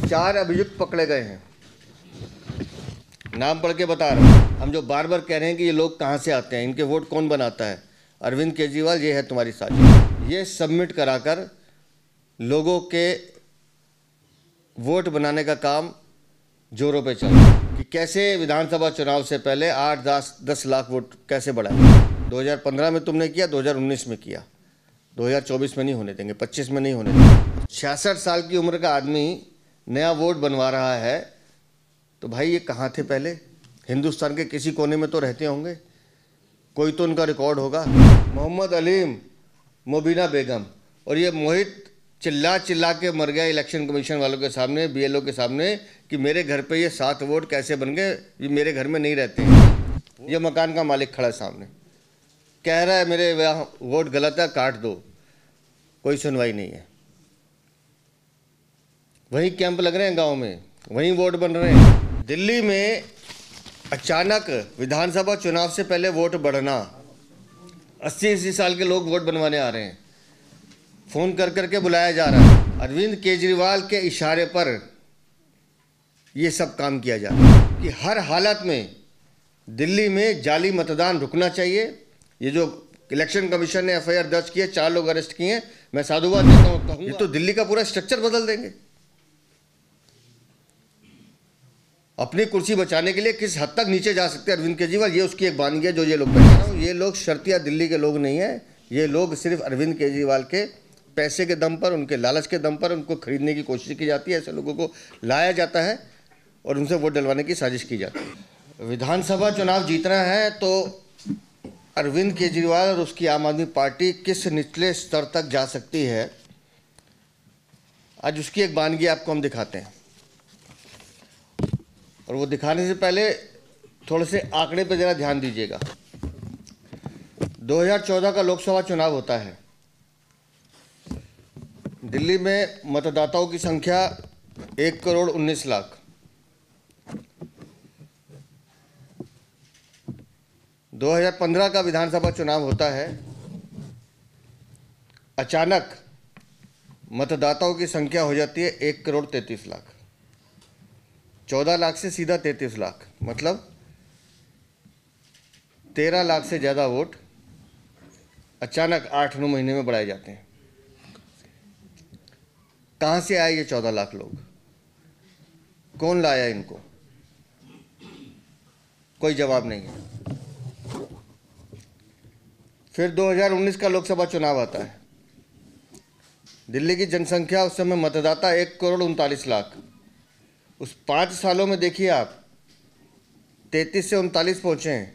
4 अभियुक्त पकड़े गए हैं। नाम पढ़ के बता रहा हूँ। हम जो बार बार कह रहे हैं कि ये लोग कहाँ से आते हैं, इनके वोट कौन बनाता है, अरविंद केजरीवाल, ये है तुम्हारी साजिश। ये सबमिट कराकर लोगों के वोट बनाने का काम जोरों पे चल रहा है कि कैसे विधानसभा चुनाव से पहले 8-10 लाख वोट कैसे बढ़ाए। 2015 में तुमने किया, 2019 में किया, 2024 में नहीं होने देंगे, 25 में नहीं होने देंगे। 66 साल की उम्र का आदमी नया वोट बनवा रहा है, तो भाई ये कहाँ थे पहले? हिंदुस्तान के किसी कोने में तो रहते होंगे, कोई तो उनका रिकॉर्ड होगा। मोहम्मद अलीम, मुबीना बेगम और ये मोहित चिल्ला चिल्ला के मर गया इलेक्शन कमीशन वालों के सामने, बीएलओ के सामने, कि मेरे घर पे ये 7 वोट कैसे बन गए, ये मेरे घर में नहीं रहते हैं। ये मकान का मालिक खड़ा है सामने, कह रहा है मेरे यहाँ वोट गलत है, काट दो। कोई सुनवाई नहीं है। वहीं कैंप लग रहे हैं गांव में, वहीं वोट बन रहे हैं। दिल्ली में अचानक विधानसभा चुनाव से पहले वोट बढ़ना, 80-80 साल के लोग वोट बनवाने आ रहे हैं, फ़ोन कर करके बुलाया जा रहा है। अरविंद केजरीवाल के इशारे पर ये सब काम किया जा रहा है कि हर हालत में दिल्ली में जाली मतदान रुकना चाहिए। ये जो इलेक्शन कमीशन ने एफआईआर दर्ज की है, 4 लोग अरेस्ट किए हैं, मैं साधुवाद देता हूँ। ये तो दिल्ली का पूरा स्ट्रक्चर बदल देंगे। अपनी कुर्सी बचाने के लिए किस हद तक नीचे जा सकते हैं अरविंद केजरीवाल, ये उसकी एक वानगी है जो ये लोग बता रहा हूँ। ये लोग शर्तिया दिल्ली के लोग नहीं है, ये लोग सिर्फ अरविंद केजरीवाल के पैसे के दम पर, उनके लालच के दम पर उनको खरीदने की कोशिश की जाती है। ऐसे लोगों को लाया जाता है और उनसे वोट डलवाने की साजिश की जाती है। विधानसभा चुनाव जीतना है तो अरविंद केजरीवाल और उसकी आम आदमी पार्टी किस निचले स्तर तक जा सकती है, आज उसकी एक वानगी आपको हम दिखाते हैं। और वो दिखाने से पहले थोड़े से आंकड़े पर ज़रा ध्यान दीजिएगा। 2014 का लोकसभा चुनाव होता है। दिल्ली में मतदाताओं की संख्या 1,19,00,000। 2015 का विधानसभा चुनाव होता है। अचानक मतदाताओं की संख्या हो जाती है 1,33,00,000। 14 लाख से सीधा 33 लाख, मतलब 13 लाख से ज़्यादा वोट अचानक 8-9 महीने में बढ़ाए जाते हैं। कहाँ से आए ये 14 लाख लोग? कौन लाया इनको? कोई जवाब नहीं है। फिर 2019 का लोकसभा चुनाव आता है। दिल्ली की जनसंख्या उस समय मतदाता 1,39,00,000। उस 5 सालों में देखिए आप 33 से 39 पहुँचे हैं।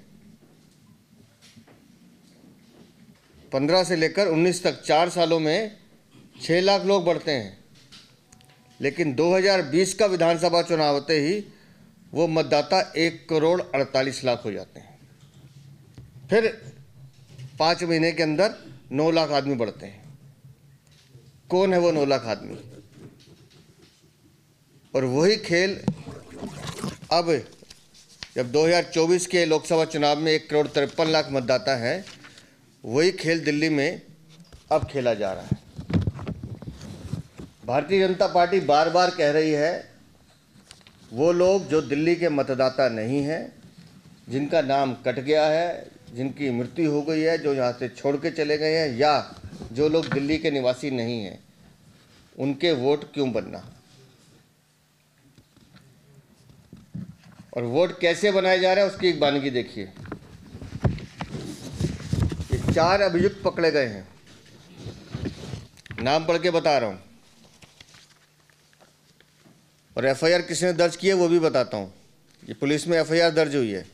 15 से लेकर 19 तक 4 सालों में 6 लाख लोग बढ़ते हैं। लेकिन 2020 का विधानसभा चुनाव होते ही वो मतदाता 1,48,00,000 हो जाते हैं। फिर 5 महीने के अंदर 9 लाख आदमी बढ़ते हैं। कौन है वो 9 लाख आदमी? और वही खेल अब जब 2024 के लोकसभा चुनाव में 1,53,00,000 मतदाता हैं, वही खेल दिल्ली में अब खेला जा रहा है। भारतीय जनता पार्टी बार बार कह रही है वो लोग जो दिल्ली के मतदाता नहीं हैं, जिनका नाम कट गया है, जिनकी मृत्यु हो गई है, जो यहाँ से छोड़ के चले गए हैं, या जो लोग दिल्ली के निवासी नहीं हैं, उनके वोट क्यों बनना। और वोट कैसे बनाए जा रहे हैं उसकी एक वानगी देखिए। ये 4 अभियुक्त पकड़े गए हैं। नाम पढ़ के बता रहा हूँ और एफआईआर किसने दर्ज की है वो भी बताता हूँ। ये पुलिस में एफआईआर दर्ज हुई है।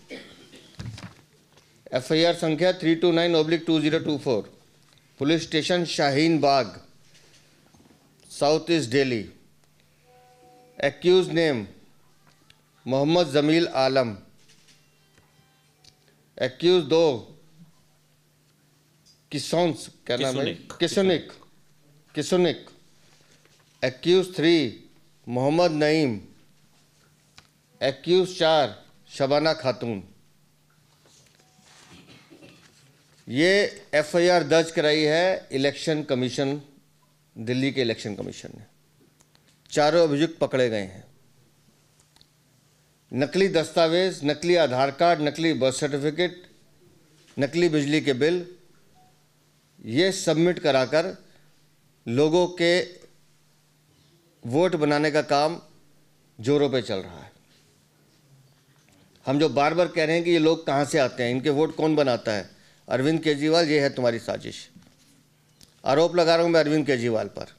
एफआईआर संख्या 329/2024, police station Shaheen Bagh, south east Delhi. Accused name Mohammad Jameel Alam. Accused 2 किसोन्स, क्या नाम है? किसुनिक। एक्यूज 3 मोहम्मद नईम। एक्यूज 4 शबाना खातून। ये एफआईआर दर्ज कराई है इलेक्शन कमीशन, दिल्ली के इलेक्शन कमीशन ने। चारों अभियुक्त पकड़े गए हैं। नकली दस्तावेज, नकली आधार कार्ड, नकली बर्थ सर्टिफिकेट, नकली बिजली के बिल, ये सबमिट कराकर लोगों के वोट बनाने का काम जोरों पे चल रहा है। हम जो बार बार कह रहे हैं कि ये लोग कहाँ से आते हैं, इनके वोट कौन बनाता है, अरविंद केजरीवाल, ये है तुम्हारी साजिश। आरोप लगा रहा हूँ मैं अरविंद केजरीवाल पर।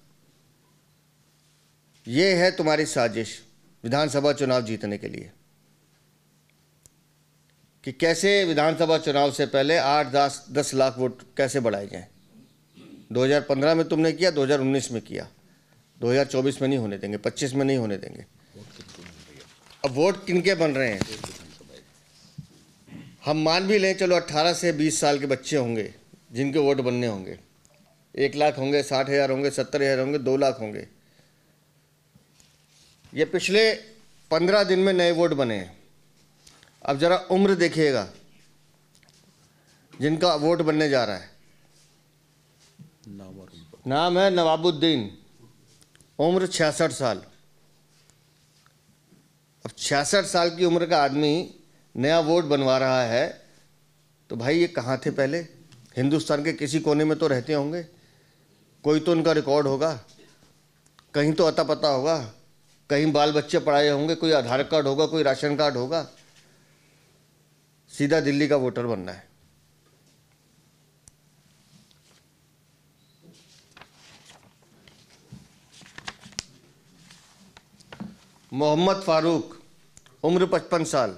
ये है तुम्हारी साजिश विधानसभा चुनाव जीतने के लिए, कि कैसे विधानसभा चुनाव से पहले 8-10 लाख वोट कैसे बढ़ाए जाएं। 2015 में तुमने किया, 2019 में किया, 2024 में नहीं होने देंगे, 25 में नहीं होने देंगे। अब वोट किनके बन रहे हैं? हम मान भी लें, चलो 18 से 20 साल के बच्चे होंगे जिनके वोट बनने होंगे। 1 लाख होंगे, 60,000 होंगे, 70,000 होंगे, 2 लाख होंगे। ये पिछले 15 दिन में नए वोट बने हैं। अब जरा उम्र देखिएगा जिनका वोट बनने जा रहा है। नाम है नवाबुद्दीन, उम्र 66 साल। अब 66 साल की उम्र का आदमी नया वोट बनवा रहा है, तो भाई ये कहाँ थे पहले? हिंदुस्तान के किसी कोने में तो रहते होंगे, कोई तो उनका रिकॉर्ड होगा, कहीं तो अता पता होगा, कहीं बाल बच्चे पढ़ाए होंगे, कोई आधार कार्ड होगा, कोई राशन कार्ड होगा। सीधा दिल्ली का वोटर बनना है। मोहम्मद फारूक, उम्र 55 साल।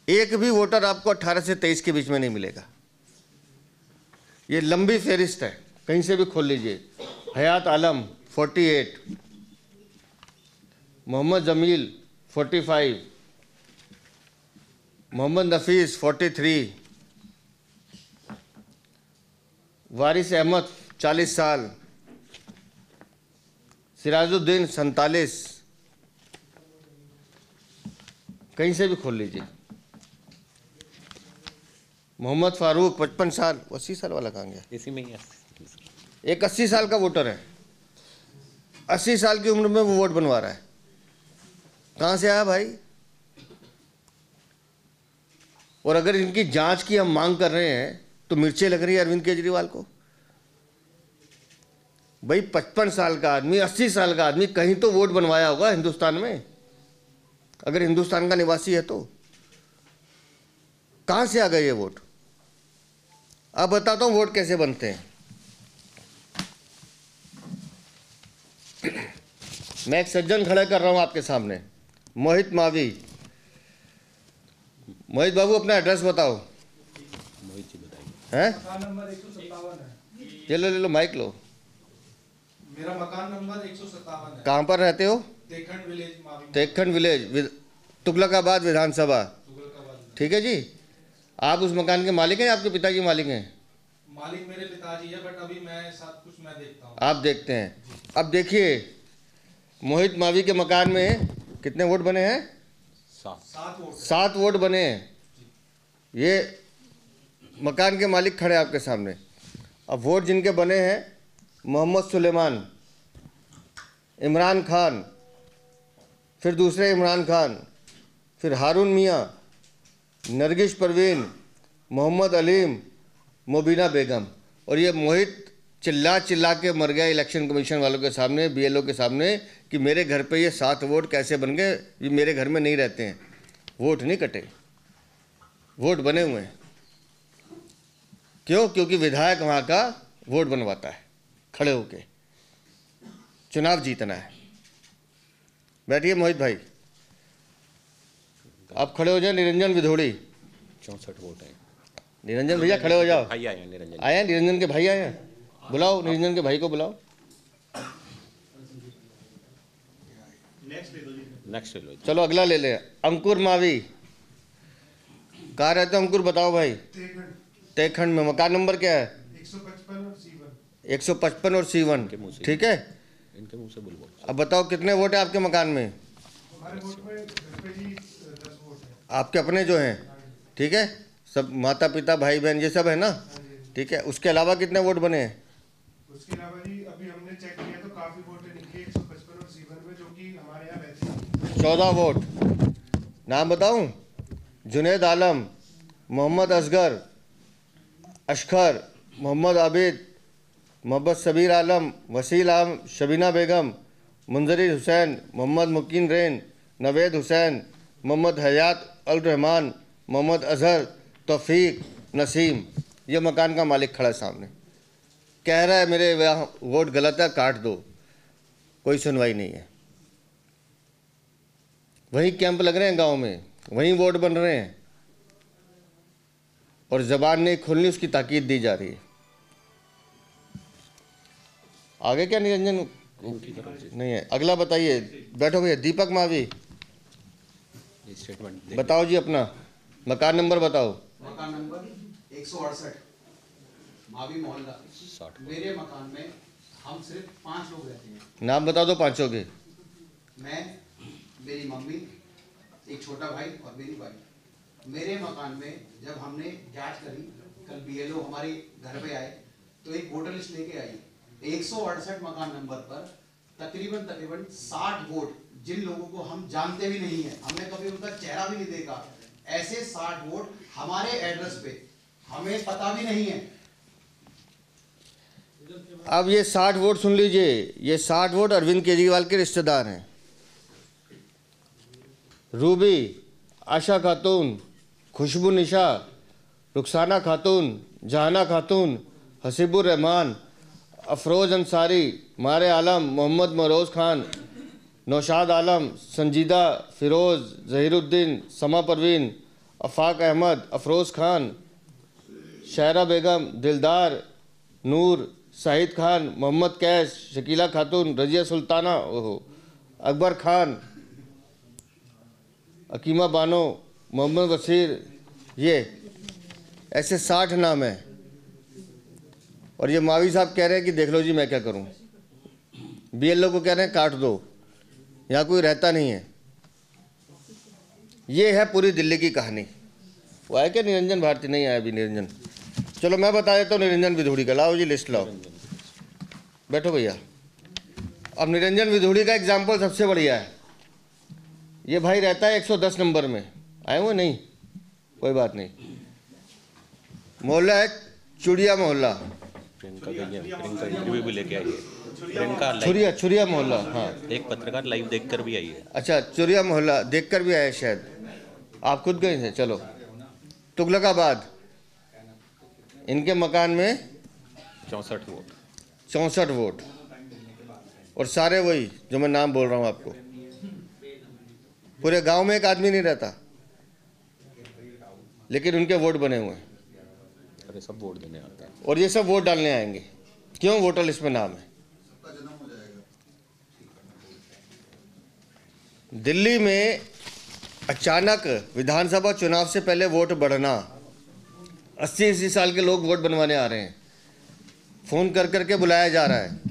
एक भी वोटर आपको 18 से 23 के बीच में नहीं मिलेगा। ये लंबी फहरिस्त है, कहीं से भी खोल लीजिए। हयात आलम 48, मोहम्मद जमील 45, मोहम्मद नफीस 43, वारिस अहमद 40 साल, सिराजुद्दीन 47, कहीं से भी खोल लीजिए। मोहम्मद फारूक 55 साल, 80 साल वाला कहाँ गया? इसी में ही एक 80 साल का वोटर है, 80 साल की उम्र में वो वोट बनवा रहा है। कहाँ से आया भाई? और अगर इनकी जांच की हम मांग कर रहे हैं तो मिर्चें लग रही है अरविंद केजरीवाल को। भाई 55 साल का आदमी, 80 साल का आदमी कहीं तो वोट बनवाया होगा हिंदुस्तान में, अगर हिंदुस्तान का निवासी है तो। कहां से आ गए ये वोट? अब बताता हूं वोट कैसे बनते हैं। मैं एक सज्जन खड़ा कर रहा हूं आपके सामने, मोहित मावी। मोहित बाबू अपना एड्रेस बताओ। मोहित जी बताइए। हैं? मकान नंबर 157 है। ले लो माइक लो। मेरा मकान नंबर 157 है। कहाँ पर रहते हो? तेखंड विलेज, मावी। तेखंड विलेज, तुगलकाबाद विधानसभा। ठीक है जी। आप उस मकान के मालिक हैं, आपके पिताजी मालिक हैं? मालिक मेरे पिताजी है, बट अभी मैं सब कुछ मैं देखता हूँ। आप देखते हैं। अब देखिए मोहित मावी के मकान में कितने वोट बने हैं? 7 वोट बने हैं। ये मकान के मालिक खड़े आपके सामने। अब वोट जिनके बने हैं, मोहम्मद सुलेमान, इमरान खान, फिर दूसरे इमरान खान, फिर हारून मियाँ, नरगिस परवीन, मोहम्मद अलीम, मुबीना बेगम। और ये मोहित चिल्ला चिल्ला के मर गया इलेक्शन कमीशन वालों के सामने, बीएलओ के सामने, कि मेरे घर पे ये 7 वोट कैसे बन गए, ये मेरे घर में नहीं रहते हैं। वोट नहीं कटे, वोट बने हुए हैं। क्यों? क्योंकि विधायक वहाँ का वोट बनवाता है खड़े होके। चुनाव जीतना है। बैठिए मोहित भाई, आप खड़े हो जाए। निरंजन विधोड़ी 64 वोट है। निरंजन भैया खड़े हो जाओ। भाई आए हैं निरंजन। आए हैं निरंजन के भाई, आए हैं। बुलाओ निरंजन के भाई को बुलाओ। नेक्स्ट ले लो। चलो अगला ले ले। अंकुर मावी, कहाँ रहते हो अंकुर? बताओ भाई। तेखंड में। मकान नंबर क्या है? 155 और C1। ठीक है, इनके मुंह से बोलो। अब बताओ कितने वोट है आपके मकान में? हमारे वोट में घर पे जी 10 वोट है। आपके अपने जो हैं, ठीक है, सब माता पिता भाई बहन ये सब है ना? ठीक है। उसके अलावा कितने वोट बने हैं? उसके अलावा जी अभी हमने चेक किया तो काफी वोट है, 14 वोट। नाम बताऊं? जुनैद आलम, मोहम्मद असगर, अशखर, मोहम्मद आबिद, मोहम्मद सबीर आलम, वसील आलम, शबीना बेगम, मुंजरी हुसैन, मोहम्मद मुकीन रेन, नवेद हुसैन, मोहम्मद हयात अल रहमान, मोहम्मद अजहर, तौफीक, नसीम। ये मकान का मालिक खड़ा है सामने, कह रहा है मेरे यहाँ वोट गलत है, काट दो। कोई सुनवाई नहीं है। वहीं कैंप लग रहे हैं गांव में, वहीं वोट बन रहे हैं और जबान नहीं खुलनी, उसकी ताकीद दी जा रही है। आगे क्या निरंजन? उनकी तरफ से नहीं है। अगला बताइए, बैठो भैया। दीपक मावी, ये स्टेटमेंट बताओ जी अपना मकान नंबर बताओ। मकान नंबर 168 मावी मोहल्ला। 60 मेरे मकान में हम सिर्फ 5 लोग रहते हैं। नाम बता दो पांचों के। मैं, मेरी मम्मी, एक छोटा भाई और मेरी वाइफ। मेरे मकान में जब हमने जांच करी, कल बीएलओ हमारे घर पे आए तो एक वोटर लिस्ट लेके आई। 168 मकान नंबर पर तकरीबन 60 वोट, जिन लोगों को हम जानते भी नहीं है, हमने कभी उनका चेहरा भी नहीं देखा, ऐसे 60 वोट हमारे एड्रेस पे हमें पता भी नहीं है। अब ये 60 वोट सुन लीजिए, ये 60 वोट अरविंद केजरीवाल के रिश्तेदार हैं। रूबी, आशा खातून, खुशबू निशा, रुखसाना खातून, जहाना खातून, हसीबुर रहमान, अफरोज अंसारी, मारे आलम, मोहम्मद मरोज़ खान, नौशाद आलम, संजीदा, फिरोज़, ज़हीरुद्दीन, समा परवीन, अफाक अहमद, अफरोज़ खान, शायरा बेगम, दिलदार, नूर, शाहिद खान, मोहम्मद कैश, शकीला खातून, रजिया सुल्ताना, ओहो, अकबर खान, अकीमा बानो, मोहम्मद वसीर। ये ऐसे 60 नाम हैं। और ये मावी साहब कह रहे हैं कि देख लो जी मैं क्या करूं। बीएलओ को कह रहे हैं काट दो, यहाँ कोई रहता नहीं है। ये है पूरी दिल्ली की कहानी। वो आया क्या निरंजन भारती? नहीं आया अभी निरंजन। चलो मैं बता देता हूँ निरंजन विधूड़ी का। लाओ जी लिस्ट लाओ, बैठो भैया। अब निरंजन विधूड़ी का एग्जाम्पल सबसे बढ़िया है। ये भाई रहता है 110 नंबर में। आए हुए नहीं, कोई बात नहीं। मोहल्ला है चुड़िया मोहल्ला, प्रियंका गई है, प्रियंका इंटरव्यू भी लेके आई है। प्रियंका छुरिया छुरिया मोहल्ला। हाँ एक पत्रकार लाइव देखकर भी आई है। अच्छा, चुरिया मोहल्ला देखकर भी आए शायद। आप खुद गए थे? चलो। तुगलकाबाद, इनके मकान में 64 वोट। 64 वोट। और सारे वही जो मैं नाम बोल रहा हूँ आपको। पूरे गांव में एक आदमी नहीं रहता, लेकिन उनके वोट बने हुए हैं। अरे सब वोट देने आते हैं। और ये सब वोट डालने आएंगे। क्यों? वोटर लिस्ट में नाम है। दिल्ली में अचानक विधानसभा चुनाव से पहले वोट बढ़ना, 80 साल के लोग वोट बनवाने आ रहे हैं। फोन कर करके बुलाया जा रहा है।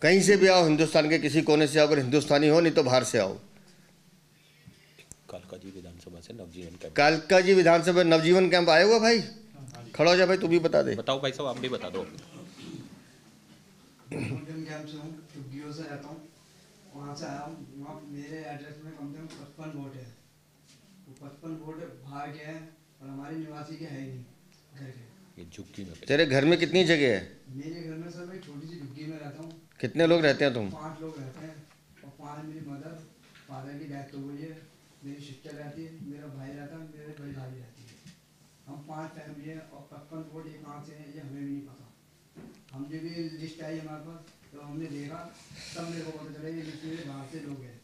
कहीं से भी आओ, हिंदुस्तान के किसी कोने से आओ, अगर हिंदुस्तानी हो, नहीं तो बाहर से आओ। कालका जी विधानसभा से नवजीवन कैंप। कालका जी विधानसभा नवजीवन कैंप आए हुआ भाई? खड़ा हो जा भाई, तू भी बता दे। बताओ भाई साहब, आप भी बता दो। नवजीवन कैंप से हूँ, झुग्गियों से रहता हूँ, वहाँ से आया हूँ। वहाँ मेरे एड्रेस में कम से कम 55 वोट है। वो 55 वोट बाहर के हैं और हमारे निवासी के है ही नहीं घर के। ये झुग्गी में तेरे घर में कितनी जगह है? मेरे घर में सर मैं छोटी सी झुग्गी में रहता हूँ। कितने लोग रहते हैं तुम? 5 लोग रहते हैं और 5 मेरी मदर, फादर की डेथ हो गई है, मेरी सिस्टर रहती है, मेरा भाई रहता है, मेरे बड़ी भाई रहती है। हम 5 फैमिली हैं और 55 वोट ये कहाँ से हैं ये हमें भी नहीं पता। हम जब ये लिस्ट आई हमारे पास तो हमने देखा, तब मेरे को पता चला ये लिस्ट में बाहर से लोग हैं।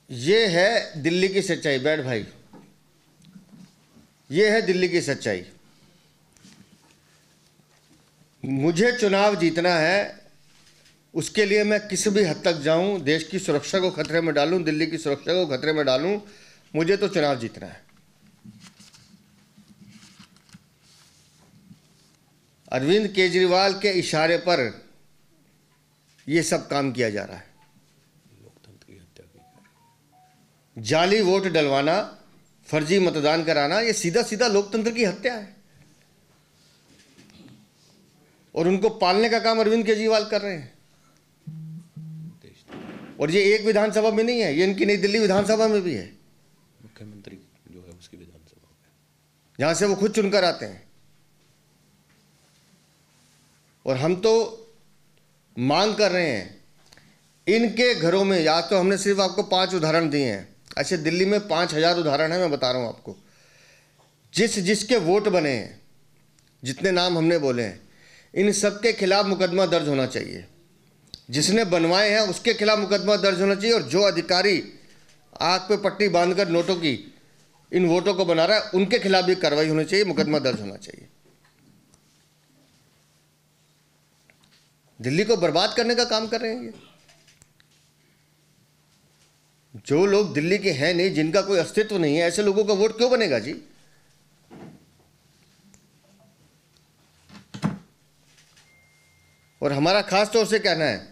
ये है दिल्ली की सच्चाई। बैठ भाई, ये है दिल्ली की सच्चाई। मुझे चुनाव जीतना है, उसके लिए मैं किसी भी हद तक जाऊं, देश की सुरक्षा को खतरे में डालूं, दिल्ली की सुरक्षा को खतरे में डालूं, मुझे तो चुनाव जीतना है। अरविंद केजरीवाल के इशारे पर यह सब काम किया जा रहा है। लोकतंत्र की हत्या की। जाली वोट डलवाना, फर्जी मतदान कराना, यह सीधा सीधा लोकतंत्र की हत्या है। और उनको पालने का काम अरविंद केजरीवाल कर रहे हैं। देश और ये एक विधानसभा में नहीं है, ये इनकी नई दिल्ली विधानसभा में भी है, मुख्यमंत्री जो है उसकी विधानसभा में, जहाँ से वो खुद चुनकर आते हैं। और हम तो मांग कर रहे हैं इनके घरों में, या तो हमने सिर्फ आपको 5 उदाहरण दिए हैं, ऐसे दिल्ली में 5000 उदाहरण हैं, मैं बता रहा हूँ आपको। जिसके वोट बने हैं, जितने नाम हमने बोले हैं, इन सब के खिलाफ मुकदमा दर्ज होना चाहिए। जिसने बनवाए हैं उसके खिलाफ मुकदमा दर्ज होना चाहिए, और जो अधिकारी आग पे पट्टी बांधकर नोटों की इन वोटों को बना रहा है उनके खिलाफ भी कार्रवाई होनी चाहिए, मुकदमा दर्ज होना चाहिए। दिल्ली को बर्बाद करने का काम कर रहे हैं ये। जो लोग दिल्ली के हैं नहीं, जिनका कोई अस्तित्व नहीं है, ऐसे लोगों का वोट क्यों बनेगा जी? और हमारा खास तौर से कहना है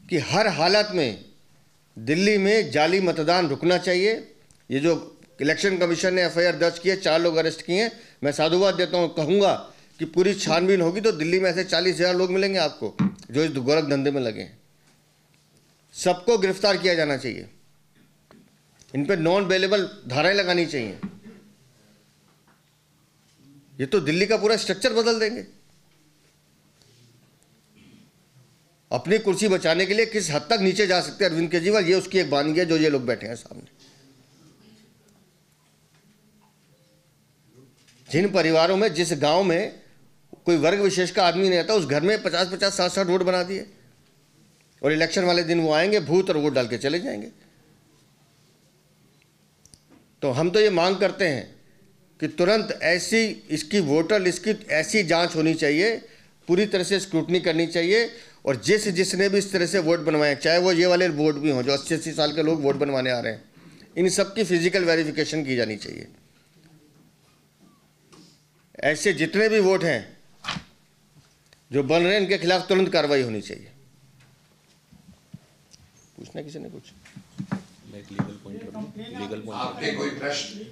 कि हर हालत में दिल्ली में जाली मतदान रुकना चाहिए। ये जो इलेक्शन कमीशन ने एफआईआर दर्ज की है, 4 लोग अरेस्ट किए हैं, मैं साधुवाद देता हूँ, कहूँगा कि पूरी छानबीन होगी तो दिल्ली में ऐसे 40,000 लोग मिलेंगे आपको जो इस गोरख धंधे में लगे हैं। सबको गिरफ्तार किया जाना चाहिए, इन पर नॉन बेलेबल धाराएं लगानी चाहिए। ये तो दिल्ली का पूरा स्ट्रक्चर बदल देंगे। अपनी कुर्सी बचाने के लिए किस हद तक नीचे जा सकते हैं अरविंद केजरीवाल, ये उसकी एक बानगी है जो ये लोग बैठे हैं सामने। जिन परिवारों में, जिस गांव में कोई वर्ग विशेष का आदमी नहीं रहता, उस घर में 50-50, 60-60 वोट बना दिए, और इलेक्शन वाले दिन वो आएंगे भूत और वोट डाल के चले जाएंगे। तो हम तो ये मांग करते हैं कि तुरंत ऐसी इसकी वोटर लिस्ट की ऐसी जांच होनी चाहिए, पूरी तरह से स्क्रूटनी करनी चाहिए, और जिसने भी इस तरह से वोट बनवाए, चाहे वो ये वाले वोट भी हों जो 80-80 साल के लोग वोट बनवाने आ रहे हैं, इन सब की फिजिकल वेरिफिकेशन की जानी चाहिए। ऐसे जितने भी वोट हैं जो बन रहे हैं, इनके खिलाफ तुरंत कार्रवाई होनी चाहिए। पूछना किसी ने कुछ? मैं एक लीगल पॉइंट आपने कोई प्रश्न?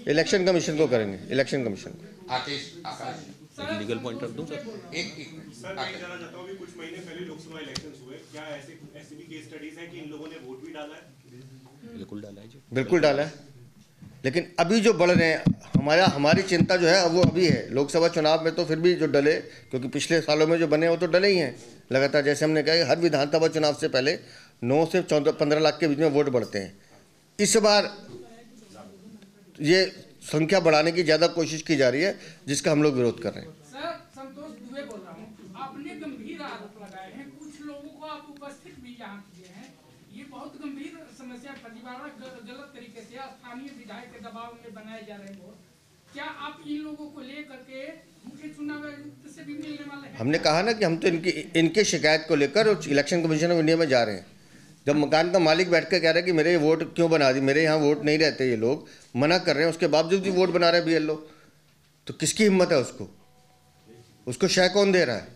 इलेक्शन कमीशन को करेंगे, इलेक्शन कमीशन को। आकाश लीगल पॉइंट रख दूं सर? एक सर मैं जानना चाहता हूँ कि कुछ महीने पहले लोकसभा इलेक्शंस हुए, क्या ऐसी भी केस स्टडीज हैं कि इन लोगों ने वोट भी डाला है? बिल्कुल डाला है जी, बिल्कुल डाला है, लेकिन अभी जो बढ़ रहे हैं, हमारी चिंता जो है वो अभी है। लोकसभा चुनाव में तो फिर भी जो डले, क्योंकि पिछले सालों में जो बने वो तो डले ही हैं लगातार। जैसे हमने कहा हर विधानसभा चुनाव से पहले 9 से 14-15 लाख के बीच में वोट बढ़ते हैं। इस बार ये संख्या बढ़ाने की ज़्यादा कोशिश की जा रही है, जिसका हम लोग विरोध कर रहे हैं। सर संतोष दुबे बोल रहा हूँ। आपने गंभीर आरोप लगाए हैं, कुछ लोगों को आप उपस्थित भी यहाँ किए हैं। ये बहुत गंभीर समस्या परिवार गलत तरीके से स्थानीय विधायक के दबाव में बनाए जा रहे हैं वोट। क्या आप इन लोगों को लेकर के मुख्य चुनाव आयुक्त से भी मिलने वाले हैं? हमने कहा ना कि हम तो इनकी शिकायत को लेकर इलेक्शन कमीशन ऑफ इंडिया में जा रहे हैं। जब मकान का मालिक बैठ कर कह रहा है कि मेरे वोट क्यों बना दी, मेरे यहाँ वोट नहीं रहते, ये लोग मना कर रहे हैं, उसके बावजूद भी वोट बना रहे हैं बीएलओ, तो किसकी हिम्मत है? उसको शय कौन दे रहा है?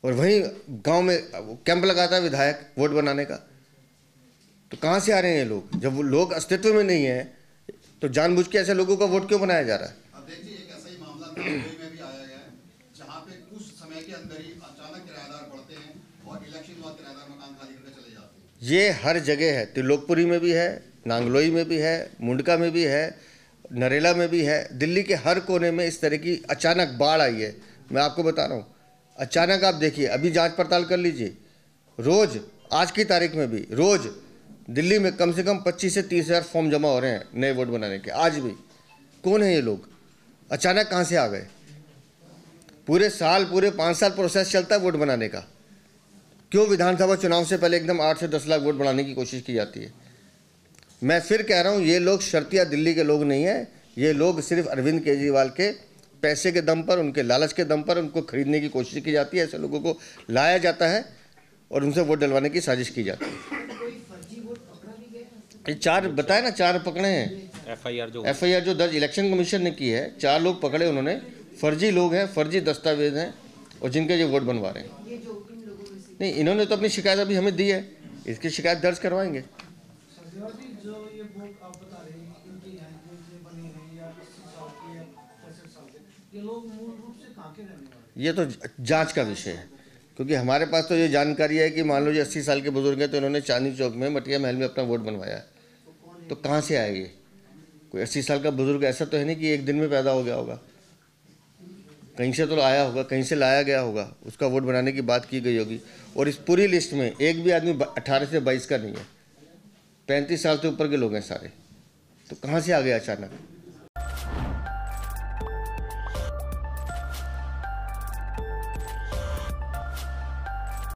और वहीं गांव में कैंप लगाता है विधायक वोट बनाने का। तो कहाँ से आ रहे हैं ये लोग? जब वो लोग अस्तित्व में नहीं है तो जानबूझ के ऐसे लोगों का वोट क्यों बनाया जा रहा है? अब देखिए एक ऐसा ही मामला नागलोई में भी आया गया है, जहाँ पे कुछ समय के अंदर ही अचानक किराएदार बढ़ते हैं और इलेक्शन के बाद किराएदार मकान खाली करके चले जाते हैं। ये हर जगह है, त्रिलोकपुरी में भी है, नांगलोई में भी है, मुंडका में भी है, नरेला में भी है। दिल्ली के हर कोने में इस तरह की अचानक बाढ़ आई है। मैं आपको बता रहा हूँ, अचानक आप देखिए, अभी जांच पड़ताल कर लीजिए, रोज़ आज की तारीख में भी रोज़ दिल्ली में कम से कम 25 से 30 हज़ार फॉर्म जमा हो रहे हैं नए वोट बनाने के। आज भी कौन है ये लोग? अचानक कहाँ से आ गए? पूरे 5 साल प्रोसेस चलता है वोट बनाने का। क्यों विधानसभा चुनाव से पहले एकदम 8 से 10 लाख वोट बढ़ाने की कोशिश की जाती है? मैं फिर कह रहा हूँ, ये लोग शर्तिया दिल्ली के लोग नहीं हैं। ये लोग सिर्फ अरविंद केजरीवाल के पैसे के दम पर, उनके लालच के दम पर उनको खरीदने की कोशिश की जाती है। ऐसे लोगों को लाया जाता है और उनसे वोट डलवाने की साजिश की जाती है। ये 4 बताए ना, 4 पकड़े हैं। एफआईआर जो दर्ज इलेक्शन कमीशन ने की है, 4 लोग पकड़े उन्होंने, फर्जी लोग हैं, फर्जी दस्तावेज हैं, और जिनके ये वोट बनवा रहे हैं। नहीं, इन्होंने तो अपनी शिकायत अभी हमें दी है, इसकी शिकायत दर्ज करवाएंगे। ये तो जांच का विषय है। क्योंकि हमारे पास तो ये जानकारी है कि मान लो जो 80 साल के बुजुर्ग हैं तो इन्होंने चांदनी चौक में मटिया महल में अपना वोट बनवाया है, तो कहाँ से आए ये? कोई 80 साल का बुजुर्ग ऐसा तो है नहीं कि एक दिन में पैदा हो गया होगा, कहीं से तो आया होगा, कहीं से लाया गया होगा, उसका वोट बनाने की बात की गई होगी। और इस पूरी लिस्ट में एक भी आदमी 18 से 22 का नहीं है, 35 साल से ऊपर के लोग हैं सारे, तो कहाँ से आ गया अचानक?